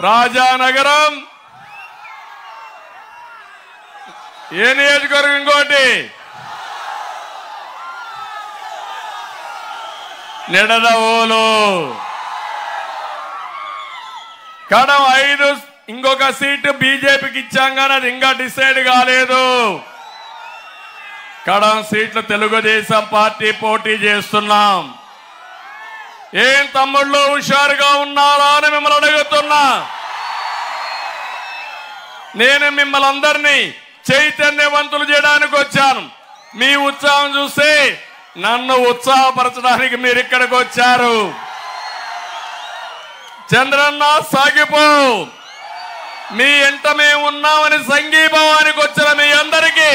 రాజానగరం ఏ నియోజకవర్గం ఇంకోటి నిడదవోలు కడవ 5 ఇంకొక సీటు బీజేపీకి ఇచ్చాం కానీ అది ఇంకా డిసైడ్ కాలేదు. కడవ సీట్లు తెలుగుదేశం పార్టీ పోటీ చేస్తున్నాం. ఏం తమ్ముళ్ళు హుషారుగా ఉన్నారా అని మిమ్మల్ని అడుగుతున్నా. నేను మిమ్మల్ని అందరినీ చైతన్యవంతులు చేయడానికి వచ్చాను. మీ ఉత్సాహం చూసి నన్ను ఉత్సాహపరచడానికి మీరు ఇక్కడికి వచ్చారు. చంద్రన్న సాగిపో, మీ ఎంట మేము ఉన్నామని సంఘీభావానికి వచ్చిన మీ అందరికీ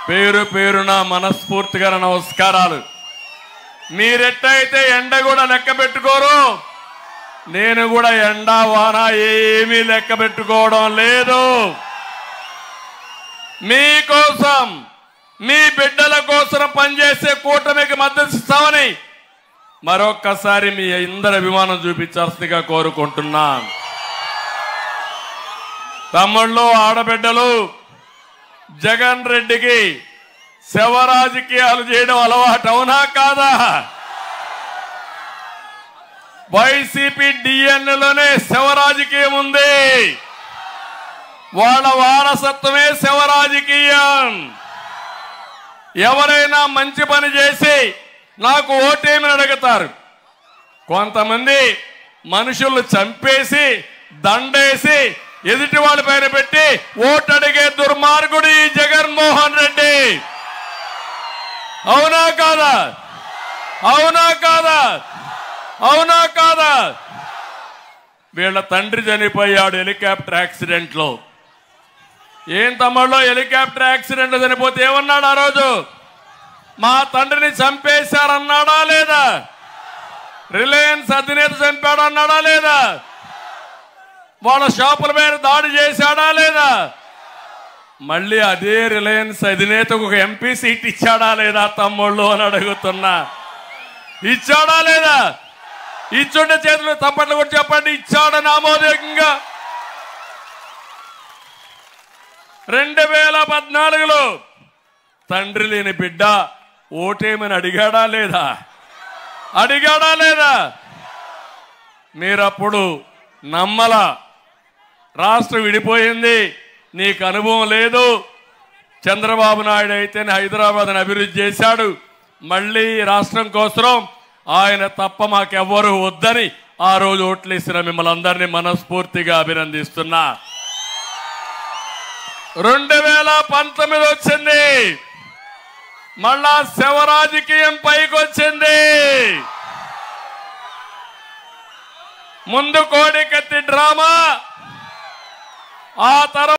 పేరు పేరున మనస్ఫూర్తిగా నమస్కారాలు. మీరెట్టయితే ఎండ కూడా లెక్క పెట్టుకోరు, నేను కూడా ఎండ వాన ఏమీ లెక్క పెట్టుకోవడం లేదు. మీకోసం మీ బిడ్డల కోసం పనిచేసే కూటమికి మద్దతు ఇస్తామని మరొక్కసారి మీ అందరి అభిమానం చూపించాల్సిందిగా కోరుకుంటున్నాను. తమ్ముళ్ళు ఆడబిడ్డలు, జగన్ రెడ్డికి శవ రాజకీయాలు చేయడం అలవాటు, అవునా కాదా? వైసీపీ డిఎన్ఏలోనే శవ రాజకీయం ఉంది. వాళ్ళ వారసత్వమే శవ రాజకీయం. ఎవరైనా మంచి పని చేసి నాకు ఓటేమని అడుగుతారు. కొంతమంది మనుషులు చంపేసి దండేసి ఎదుటి వాళ్ళ పైన పెట్టి ఓటు అడిగే దుర్మార్గుడు ఈ జగన్మోహన్ రెడ్డి. అవునా కాదా? అవునా కాదా? అవునా కాదా? వీళ్ళ తండ్రి చనిపోయాడు హెలికాప్టర్ యాక్సిడెంట్ లో. ఏం తమ్ముళ్ళు, హెలికాప్టర్ యాక్సిడెంట్ చనిపోతే ఏమన్నాడు ఆ రోజు? మా తండ్రిని చంపేశారన్నాడా లేదా? రిలయన్స్ అధినేత చంపాడు అన్నాడా లేదా? వాళ్ళ షాపుల మీద దాడి చేశాడా లేదా? మళ్ళీ అదే రిలయన్స్ అధినేతకు ఒక ఎంపీ సీట్ ఇచ్చాడా లేదా తమ్ముళ్ళు అని అడుగుతున్నా. ఇచ్చాడా లేదా? ఇచ్చుంటే చేతులు తప్పట్లు కూడా చెప్పండి. ఇచ్చాడని ఆమోదయోగ్యంగా 2014లో తండ్రి లేని బిడ్డ ఓటేమని అడిగాడా లేదా? అడిగాడా లేదా? మీరప్పుడు నమ్మల. రాష్ట్రం విడిపోయింది, నీకు అనుభవం లేదు. చంద్రబాబు నాయుడు అయితే హైదరాబాద్ని అభివృద్ధి చేశాడు. మళ్ళీ రాష్ట్రం కోసం ఆయన తప్ప మాకెవ్వరూ వద్దని ఆ రోజు ఓట్లేసిన మిమ్మల్ని అందరినీ మనస్ఫూర్తిగా అభినందిస్తున్నా. 2019 వచ్చింది, మళ్ళా శవ రాజకీయం పైకి వచ్చింది. ముందు కోడికత్తి డ్రామా, ఆ తర్వాత